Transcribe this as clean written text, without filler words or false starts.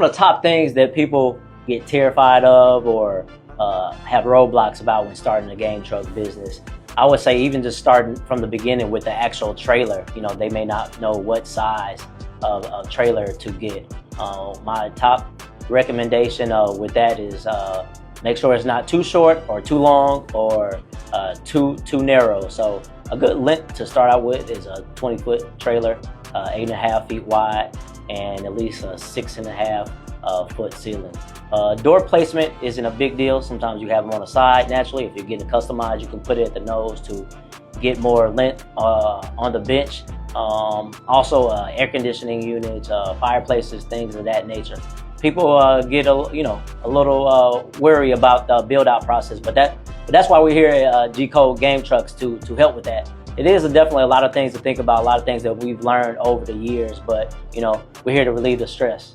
One of the top things that people get terrified of or have roadblocks about when starting a game truck business, I would say even just starting from the beginning with the actual trailer, they may not know what size of trailer to get. My top recommendation with that is make sure it's not too short or too long or too narrow. So a good length to start out with is a 20-foot trailer, 8.5 feet wide, and at least a 6.5 foot ceiling. Door placement isn't a big deal. Sometimes you have them on the side naturally. If you're getting it customized, you can put it at the nose to get more length on the bench. Also air conditioning units, fireplaces, things of that nature. People get a little worry about the build out process, but that's why we're here at G-Code Game Trucks to help with that. It is definitely a lot of things to think about, a lot of things that we've learned over the years, but we're here to relieve the stress.